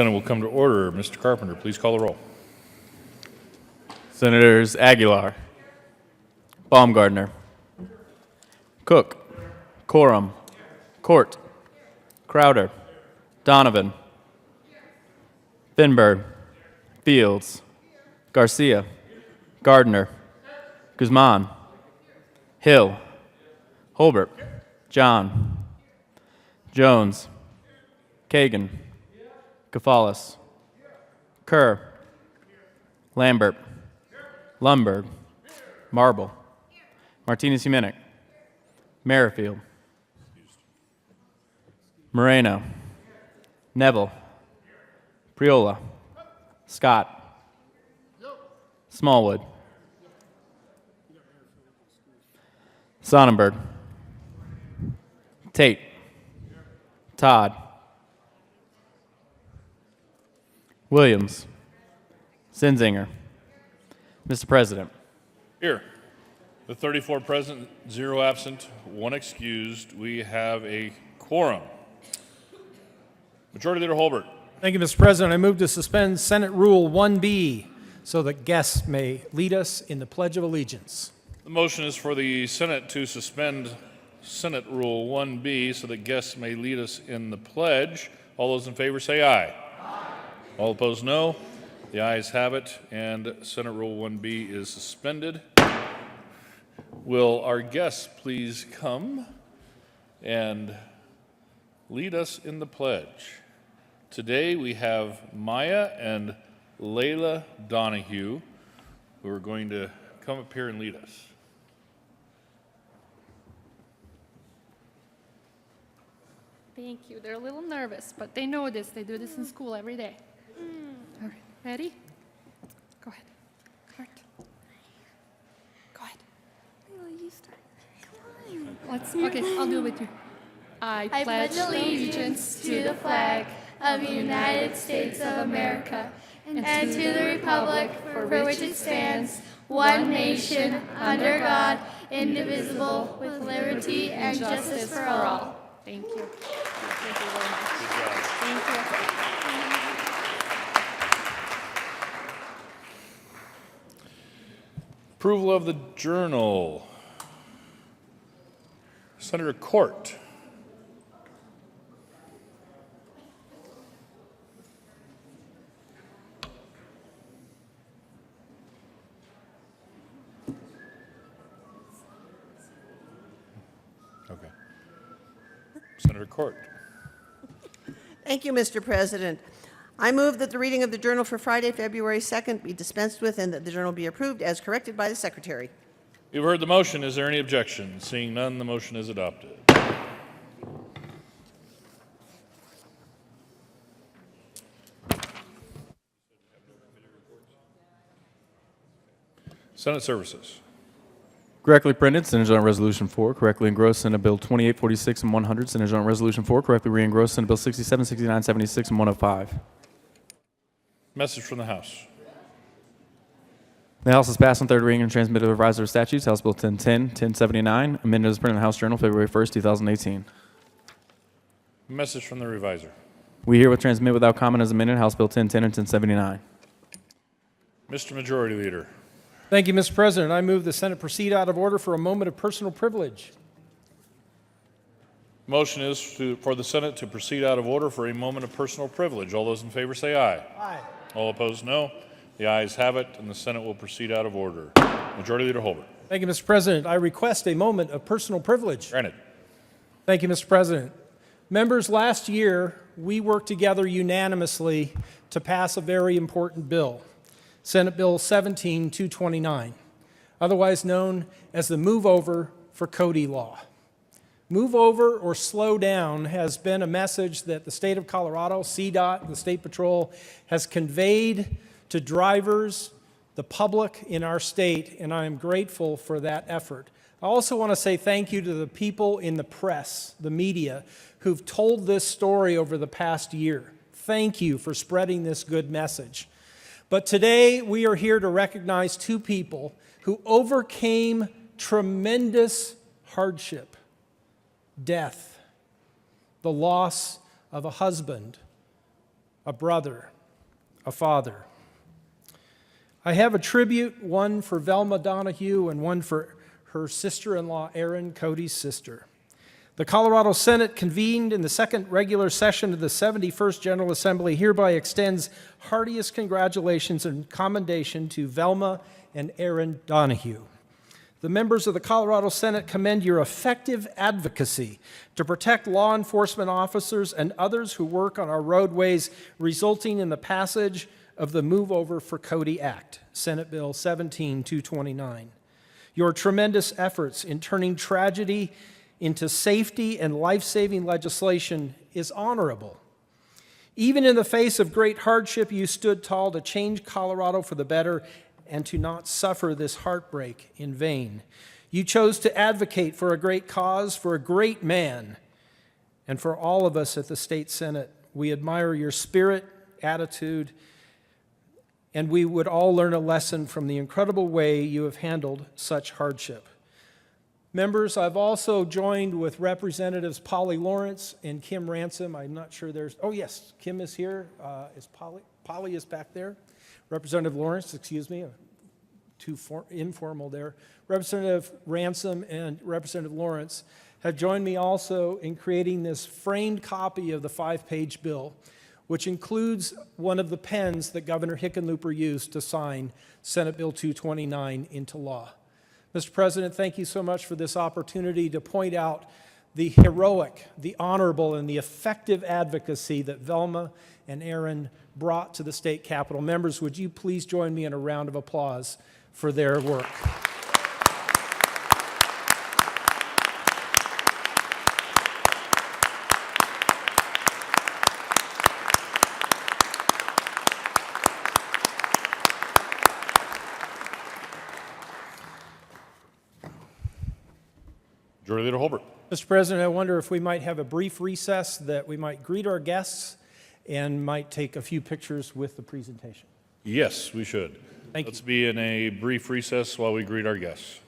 Senate will come to order. Mr. Carpenter, please call the roll. Senators Aguilar, Baumgardner, Cook, Coram, Court, Crowder, Donovan, Finberg, Fields, Garcia, Gardner, Guzman, Hill, Holbert, John, Jones, Kagan, Kafalis, Kerr, Lambert, Lundberg, Marble, Martinez-Humenic, Merrifield, Moreno, Neville, Priola, Scott, Smallwood, Sonnenberg, Tate, Todd, Williams, Sinzinger. Mr. President. Here. The 34 present, 0 absent, 1 excused. We have a quorum. Majority Leader Holbert. Thank you, Mr. President. I move to suspend Senate Rule 1B, so that guests may lead us in the Pledge of Allegiance. The motion is for the Senate to suspend Senate Rule 1B so that guests may lead us in the pledge. All those in favor say aye. Aye. All opposed, no. The ayes have it, and Senate Rule 1B is suspended. Will our guests please come and lead us in the pledge? Today we have Maya and Layla Donahue, who are going to come up here and lead us. Thank you. They're a little nervous, but they know this. They do this in school every day. All right. Ready? Go ahead. Heart. Go ahead. You start. Come on. Let's. Okay, I'll do it with you. I pledge allegiance to the flag of the United States of America and to the republic for which it stands, one nation, under God, indivisible, with liberty and justice for all. Thank you. Thank you very much. Thank you. Approval of the journal. Senator Court. Okay. Senator Court. Thank you, Mr. President. I move that the reading of the journal for Friday, February 2nd be dispensed with and that the journal be approved as corrected by the Secretary. You've heard the motion. Is there any objection? Seeing none, the motion is adopted. Senate Services. Correctly printed, Senate Joint Resolution 4. Correctly engrossed, Senate Bill 28, 46, and 100. Senate Joint Resolution 4. Correctly re-engrossed, Senate Bill 67, 69, 76, and 105. Message from the House. The House has passed on third reading and transmitted the revised of statutes. House Bill 1010, 1079, amended as printed in the House Journal, February 1st, 2018. Message from the Reviser. We herewith transmit without comment as amended House Bill 1010 and 1079. Mr. Majority Leader. Thank you, Mr. President. I move the Senate proceed out of order for a moment of personal privilege. Motion is for the Senate to proceed out of order for a moment of personal privilege. All those in favor say aye. Aye. All opposed, no. The ayes have it, and the Senate will proceed out of order. Majority Leader Holbert. Thank you, Mr. President. I request a moment of personal privilege. Granted. Thank you, Mr. President. Members, last year, we worked together unanimously to pass a very important bill, Senate Bill 17-229, otherwise known as the Move Over for Cody Law. Move over or slow down has been a message that the state of Colorado, CDOT, the State Patrol, has conveyed to drivers, the public in our state, and I am grateful for that effort. I also want to say thank you to the people in the press, the media, who've told this story over the past year. Thank you for spreading this good message. But today we are here to recognize two people who overcame tremendous hardship, death, the loss of a husband, a brother, a father. I have a tribute, one for Velma Donahue and one for her sister-in-law, Erin, Cody's sister. The Colorado Senate, convened in the second regular session of the 71st General Assembly, hereby extends heartiest congratulations and commendation to Velma and Erin Donahue. The members of the Colorado Senate commend your effective advocacy to protect law enforcement officers and others who work on our roadways, resulting in the passage of the Move Over for Cody Act, Senate Bill 17-229. Your tremendous efforts in turning tragedy into safety and life-saving legislation is honorable. Even in the face of great hardship, you stood tall to change Colorado for the better and to not suffer this heartbreak in vain. You chose to advocate for a great cause, for a great man, and for all of us at the State Senate. We admire your spirit, attitude, and we would all learn a lesson from the incredible way you have handled such hardship. Members, I've also joined with Representatives Polly Lawrence and Kim Ransom. I'm not sure there's, oh yes, Kim is here. Is Polly is back there. Representative Lawrence, too informal there. Representative Ransom and Representative Lawrence have joined me also in creating this framed copy of the 5-page bill, which includes one of the pens that Governor Hickenlooper used to sign Senate Bill 229 into law. Mr. President, thank you so much for this opportunity to point out the heroic, the honorable, and the effective advocacy that Velma and Aaron brought to the state capitol. Members, would you please join me in a round of applause for their work? Majority Leader Holbert. Mr. President, I wonder if we might have a brief recess that we might greet our guests and might take a few pictures with the presentation. Yes, we should. Thank you. Let's be in a brief recess while we greet our guests.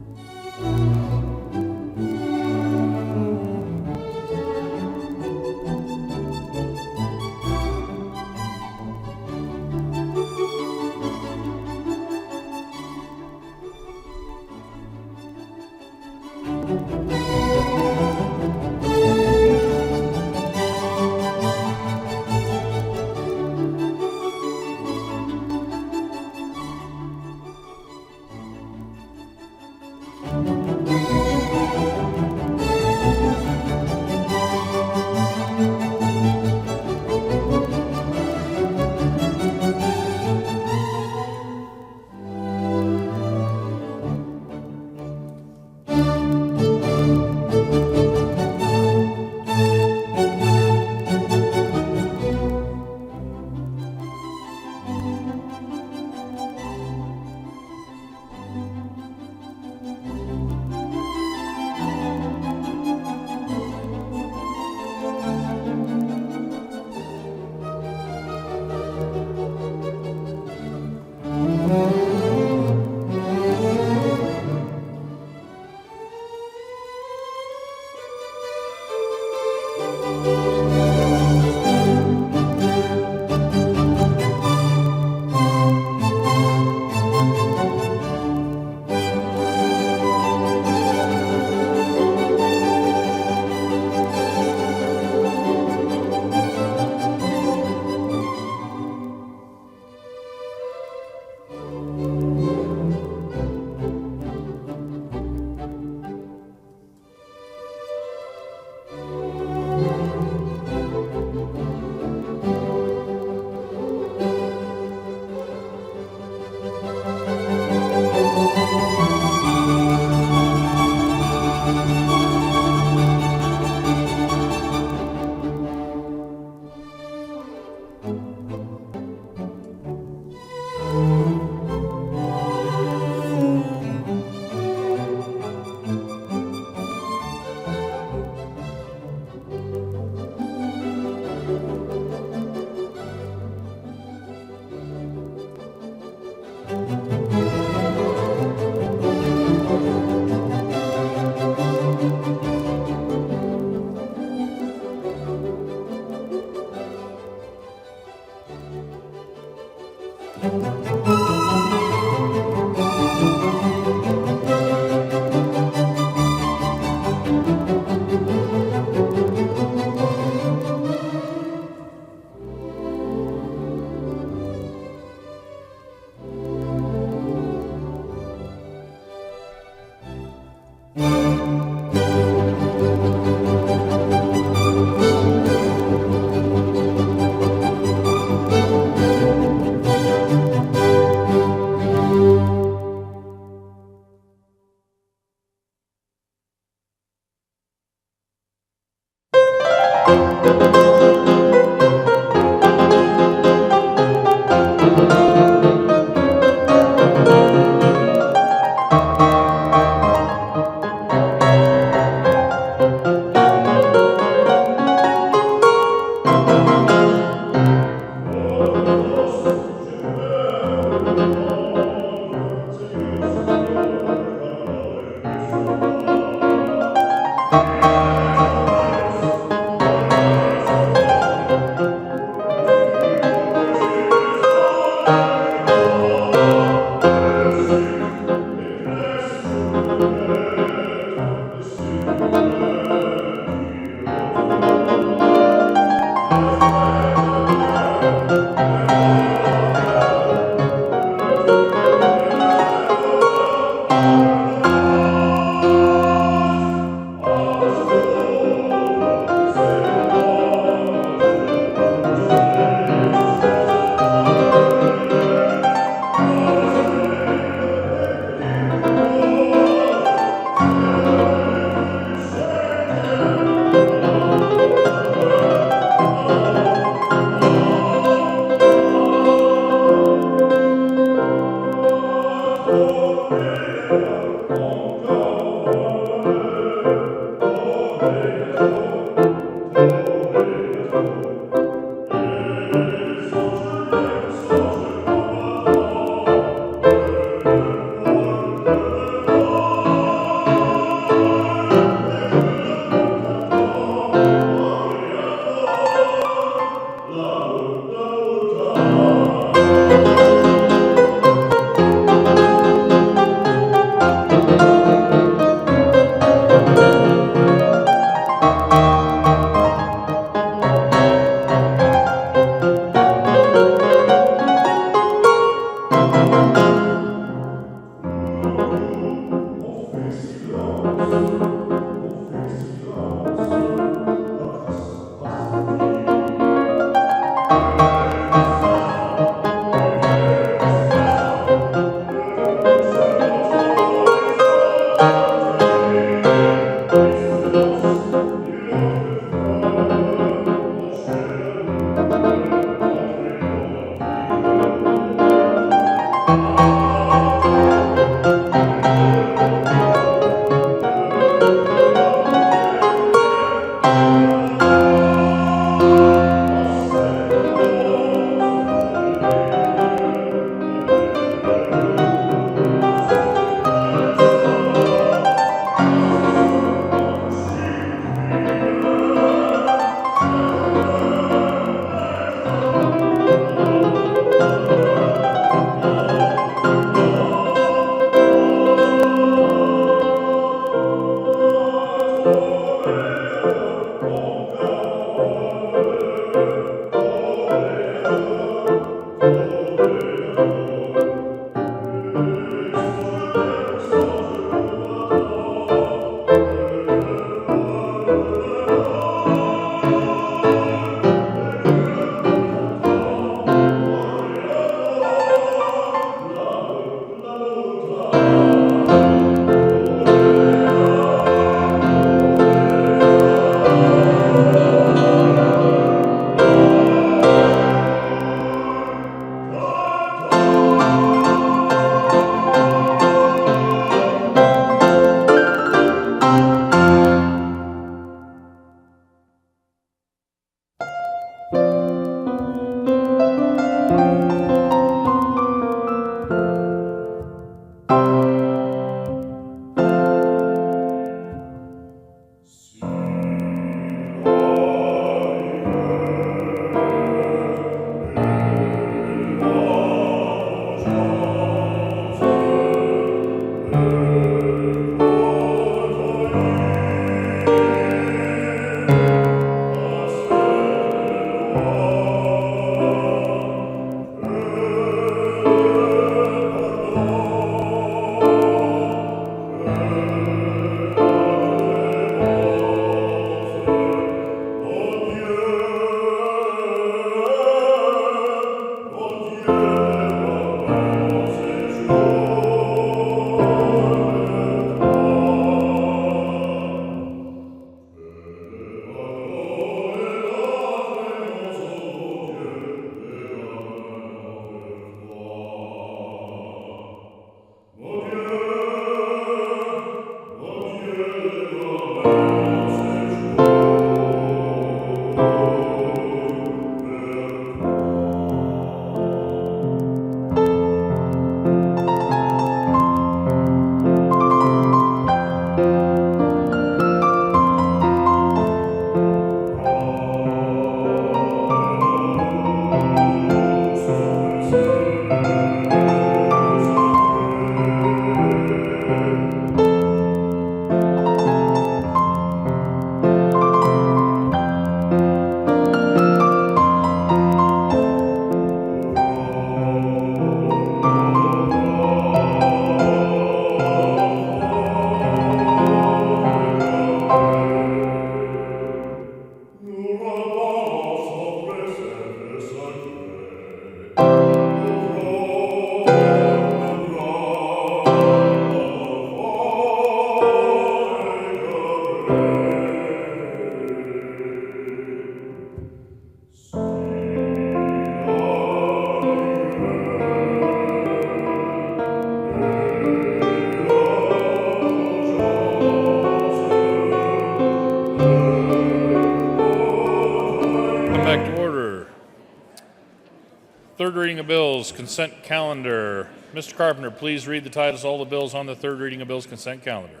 third reading of bills, consent calendar. Mr. Carpenter, please read the titles of all the bills on the third reading of bills consent calendar.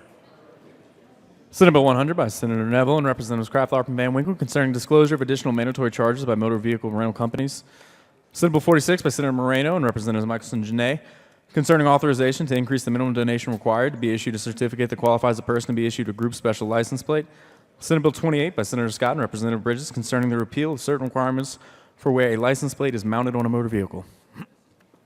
Senate Bill 100 by Senator Neville and Representatives Kraft, Larkin, and Van Winkle concerning disclosure of additional mandatory charges by motor vehicle rental companies. Senate Bill 46 by Senator Moreno and Representatives Michelson Janae concerning authorization to increase the minimum donation required to be issued a certificate that qualifies a person to be issued a group special license plate. Senate Bill 28 by Senator Scott and Representative Bridges concerning the repeal of certain requirements for where a license plate is mounted on a motor vehicle.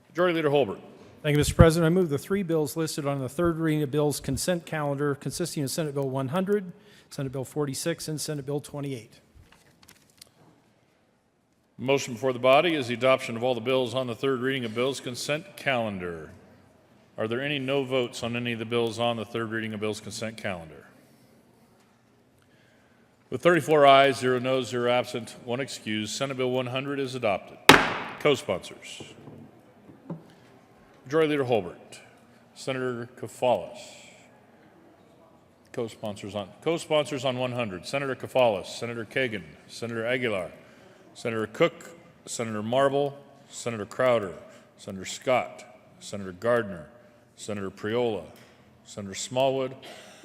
Majority Leader Holbert. Thank you, Mr. President. I move the three bills listed on the third reading of bills consent calendar consisting of Senate Bill 100, Senate Bill 46, and Senate Bill 28. Motion before the body is the adoption of all the bills on the third reading of bills consent calendar. Are there any no votes on any of the bills on the third reading of bills consent calendar? With 34 ayes, 0 noes, 0 absent, 1 excused, Senate Bill 100 is adopted. Co-sponsors. Majority Leader Holbert. Senator Kafalis. Co-sponsors on 100. Senator Kafalis, Senator Kagan, Senator Aguilar, Senator Cook, Senator Marble, Senator Crowder, Senator Scott, Senator Gardner, Senator Priola, Senator Smallwood,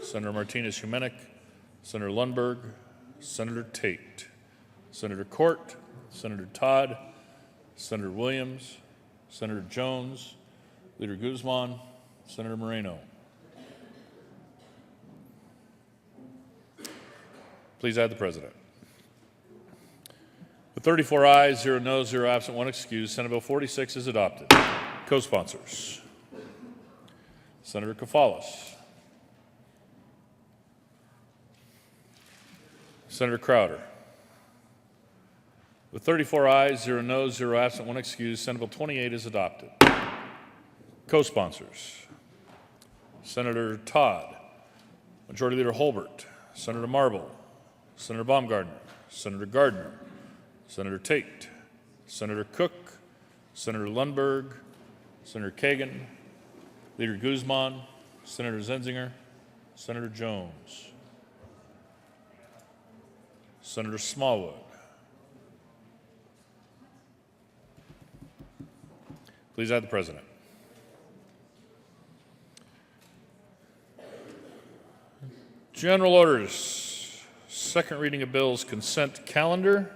Senator Martinez-Humenick, Senator Lundberg, Senator Tate, Senator Court, Senator Todd, Senator Williams, Senator Jones, Leader Guzman, Senator Moreno. Please add the President. With 34 ayes, 0 noes, 0 absent, 1 excused, Senate Bill 46 is adopted. Co-sponsors. Senator Kafalis. Senator Crowder. With 34 ayes, 0 noes, 0 absent, 1 excused, Senate Bill 28 is adopted. Co-sponsors. Senator Todd. Majority Leader Holbert. Senator Marble. Senator Baumgardner. Senator Gardner. Senator Tate. Senator Cook. Senator Lundberg. Senator Kagan. Leader Guzman. Senator Zenzinger. Senator Jones. Senator Smallwood. Please add the President. General orders. Second reading of bills consent calendar.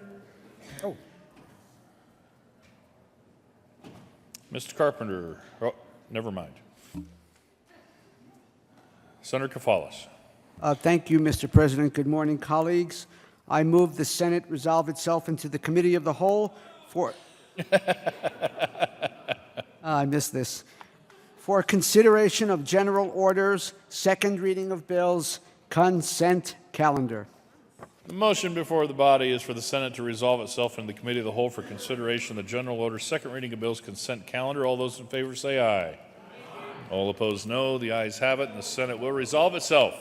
Mr. Carpenter. Oh, never mind. Senator Kafalis. Thank you, Mr. President. Good morning, colleagues. I move the Senate resolve itself into the Committee of the Whole for... I missed this. For consideration of general orders, second reading of bills, consent calendar. The motion before the body is for the Senate to resolve itself into the Committee of the Whole for consideration of the general order, second reading of bills consent calendar. All those in favor say aye. All opposed, no. The ayes have it, and the Senate will resolve itself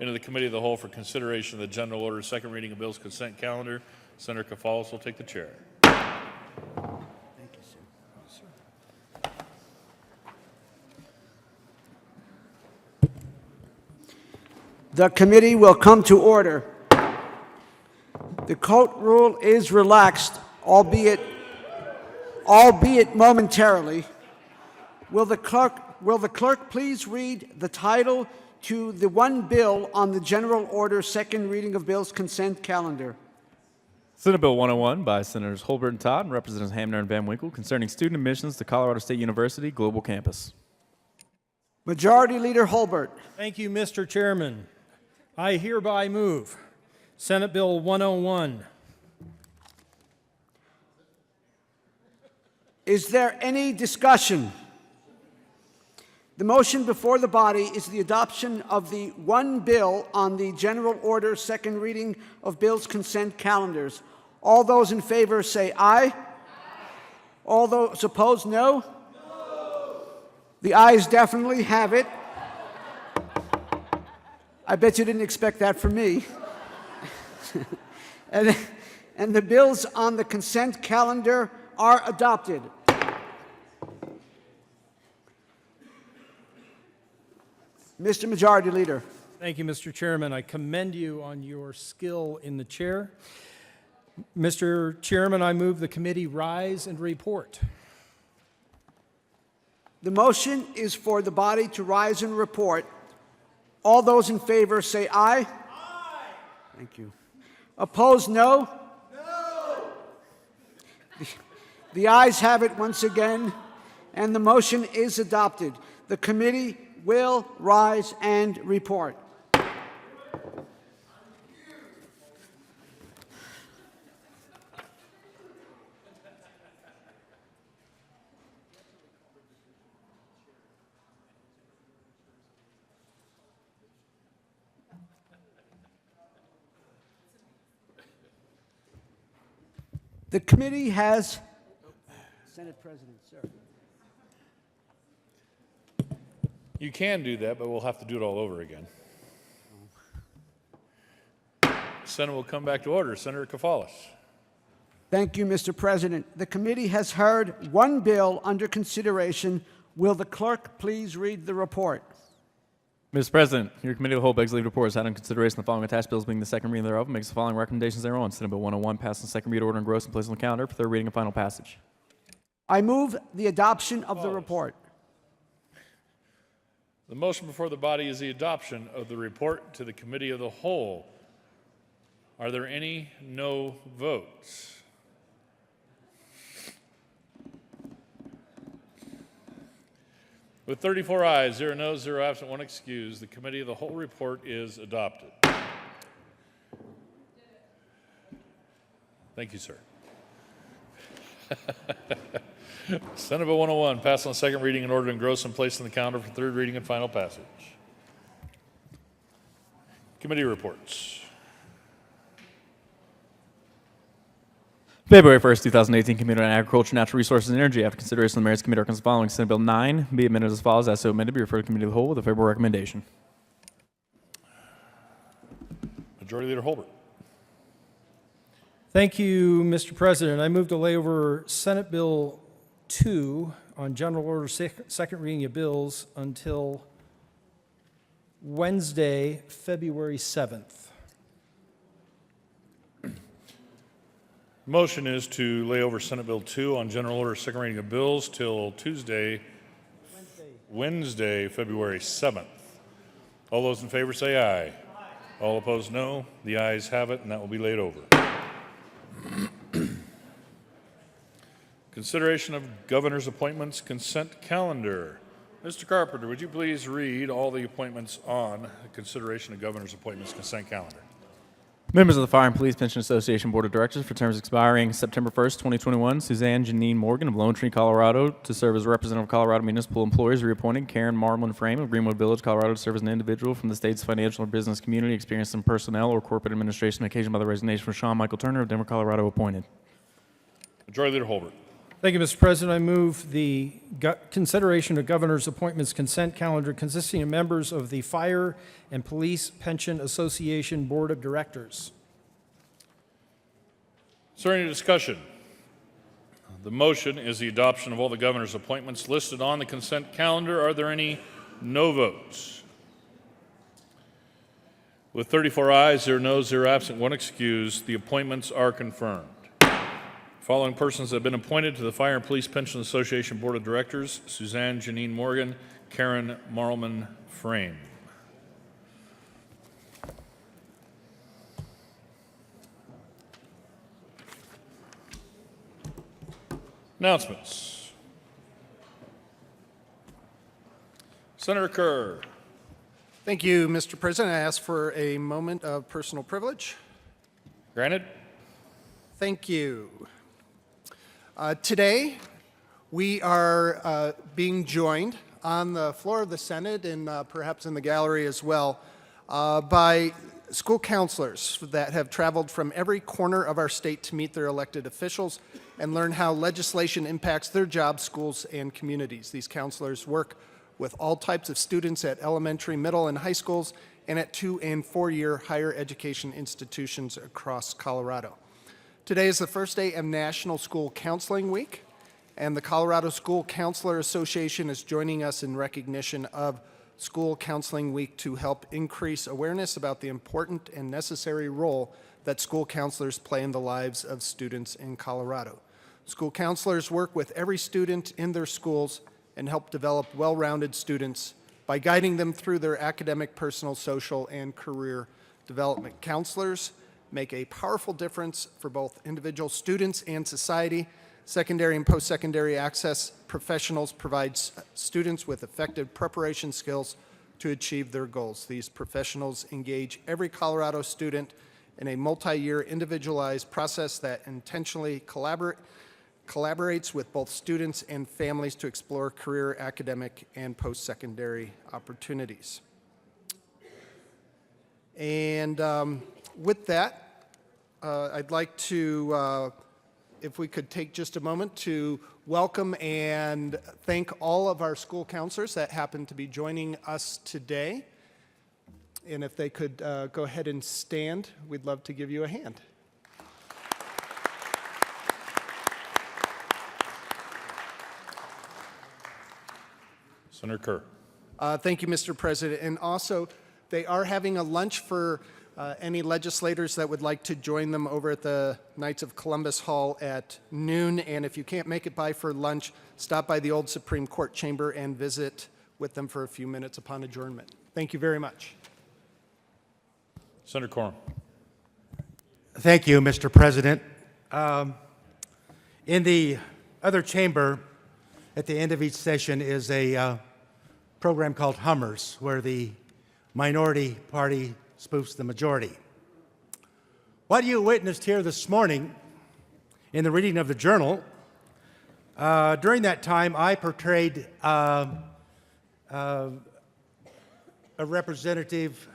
into the Committee of the Whole for consideration of the general order, second reading of bills consent calendar. Senator Kafalis will take the chair. Thank you, sir. The committee will come to order. The court rule is relaxed, albeit momentarily. Will the clerk please read the title to the one bill on the general order, second reading of bills consent calendar? Senate Bill 101 by Senators Holbert and Todd and Representatives Hamner and Van Winkle concerning student admissions to Colorado State University Global Campus. Majority Leader Holbert. Thank you, Mr. Chairman. I hereby move Senate Bill 101. Is there any discussion? The motion before the body is the adoption of the one bill on the general order, second reading of bills consent calendars. All those in favor say aye. All those opposed, no. The ayes definitely have it. I bet you didn't expect that from me. and the bills on the consent calendar are adopted. Mr. Majority Leader. Thank you, Mr. Chairman. I commend you on your skill in the chair. Mr. Chairman, I move the committee rise and report. The motion is for the body to rise and report. All those in favor say aye. Aye. Thank you. Opposed, no? No. The ayes have it once again, and the motion is adopted. The committee will rise and report. The committee has... Senate President, sir. You can do that, but we'll have to do it all over again. Senate will come back to order. Senator Kafalis. Thank you, Mr. President. The committee has heard one bill under consideration. Will the clerk please read the report? Mr. President, your committee of the whole begs leave report has had in consideration the following attached bills being the second reading thereof and makes the following recommendations thereon. Senate Bill 101 passed in second read order and engrossed and placed on the calendar for third reading and final passage. I move the adoption of the report. The motion before the body is the adoption of the report to the committee of the whole. Are there any no votes? With 34 ayes, 0 noes, 0 absent, 1 excused, the committee of the whole report is adopted. Thank you, sir. Senate Bill 101 passed on second reading in order to engross and place on the calendar for third reading and final passage. Committee reports. February 1st, 2018, Committee on Agriculture, Natural Resources, and Energy. After consideration of the merits, committee recommends the following. Senate Bill 9 be amended as follows. As so amended, be referred to committee of the whole with a favorable recommendation. Majority Leader Holbert. Thank you, Mr. President. I move to lay over Senate Bill 2 on general order second reading of bills until Wednesday, February 7th. Motion is to lay over Senate Bill 2 on general order second reading of bills till Wednesday, February 7th. All those in favor say aye. Aye. All opposed, no. The ayes have it, and that will be laid over. Consideration of governor's appointments consent calendar. Mr. Carpenter, would you please read all the appointments on the consideration of governor's appointments consent calendar? Members of the Fire and Police Pension Association Board of Directors for terms expiring September 1st, 2021, Suzanne Janine Morgan of Lone Tree, Colorado, to serve as representative of Colorado Municipal Employees, reappointed Karen Marlin Frame of Greenwood Village, Colorado, to serve as an individual from the state's financial or business community experienced in personnel or corporate administration occasioned by the resignation of Sean Michael Turner of Denver, Colorado, appointed. Majority Leader Holbert. Thank you, Mr. President. I move the consideration of governor's appointments consent calendar consisting of members of the Fire and Police Pension Association Board of Directors. Is there any discussion? The motion is the adoption of all the governor's appointments listed on the consent calendar. Are there any no votes? With 34 ayes, 0 noes, 0 absent, 1 excused, the appointments are confirmed. Following persons have been appointed to the Fire and Police Pension Association Board of Directors: Suzanne Janine Morgan, Karen Marlman Frame. Announcements. Senator Kerr. Thank you, Mr. President. I ask for a moment of personal privilege. Granted. Thank you. Today, we are being joined on the floor of the Senate and perhaps in the gallery as well by school counselors that have traveled from every corner of our state to meet their elected officials and learn how legislation impacts their jobs, schools, and communities. These counselors work with all types of students at elementary, middle, and high schools and at 2- and 4-year higher education institutions across Colorado. Today is the first day of National School Counseling Week, and the Colorado School Counselor Association is joining us in recognition of School Counseling Week to help increase awareness about the important and necessary role that school counselors play in the lives of students in Colorado. School counselors work with every student in their schools and help develop well-rounded students by guiding them through their academic, personal, social, and career development. Counselors make a powerful difference for both individual students and society. Secondary and post-secondary access professionals provide students with effective preparation skills to achieve their goals. These professionals engage every Colorado student in a multi-year individualized process that intentionally collaborates with both students and families to explore career, academic, and post-secondary opportunities. And with that, I'd like to, if we could take just a moment to welcome and thank all of our school counselors that happen to be joining us today. And if they could go ahead and stand, we'd love to give you a hand. Senator Kerr. Thank you, Mr. President. And also, they are having a lunch for any legislators that would like to join them over at the Knights of Columbus Hall at noon. And if you can't make it by for lunch, stop by the old Supreme Court chamber and visit with them for a few minutes upon adjournment. Thank you very much. Senator Quorum. Thank you, Mr. President. In the other chamber, at the end of each session, is a program called Hummers, where the minority party spoofs the majority. What you witnessed here this morning in the reading of the journal, during that time I portrayed a representative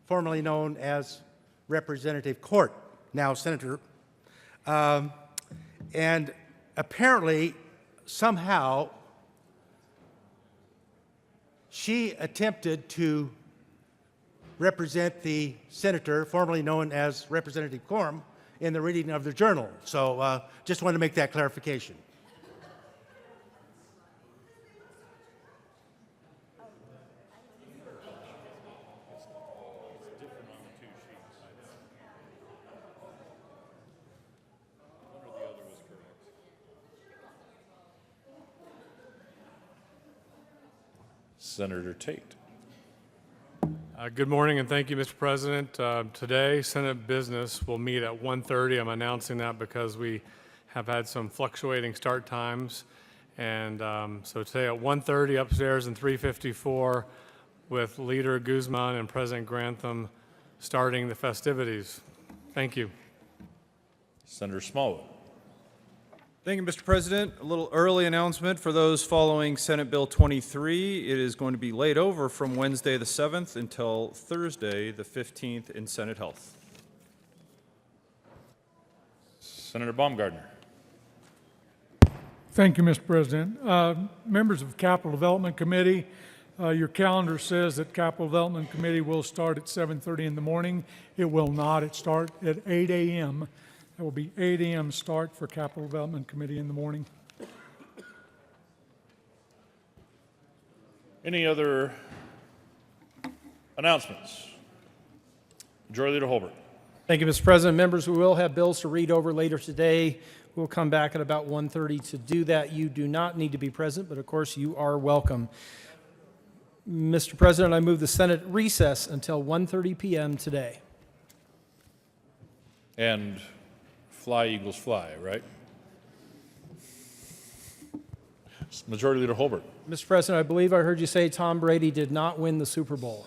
formerly known as Representative Court, now Senator, and apparently somehow she attempted to represent the senator formerly known as Representative Quorum in the reading of the journal. So just wanted to make that clarification. Senator Tate. Good morning, and thank you, Mr. President. Today, Senate business will meet at 1:30. I'm announcing that because we have had some fluctuating start times. And so today at 1:30 upstairs in 354 with Leader Guzman and President Grantham starting the festivities. Thank you. Senator Smallwood. Thank you, Mr. President. A little early announcement for those following Senate Bill 23. It is going to be laid over from Wednesday the 7th until Thursday the 15th in Senate Health. Senator Baumgardner. Thank you, Mr. President. Members of Capital Development Committee, your calendar says that Capital Development Committee will start at 7:30 in the morning. It will not. It starts at 8 a.m. It will be 8 a.m. start for Capital Development Committee in the morning. Any other announcements? Majority Leader Holbert. Thank you, Mr. President. Members, we will have bills to read over later today. We'll come back at about 1:30 to do that. You do not need to be present, but of course you are welcome. Mr. President, I move the Senate recess until 1:30 p.m. today. And fly, Eagles, fly, right? Majority Leader Holbert. Mr. President, I believe I heard you say Tom Brady did not win the Super Bowl.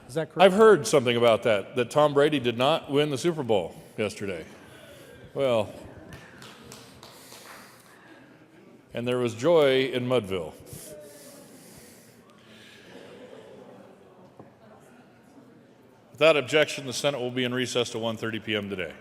Is that correct? I've heard something about that Tom Brady did not win the Super Bowl yesterday. Well, and there was joy in Mudville. Without objection, the Senate will be in recess to 1:30 p.m. today.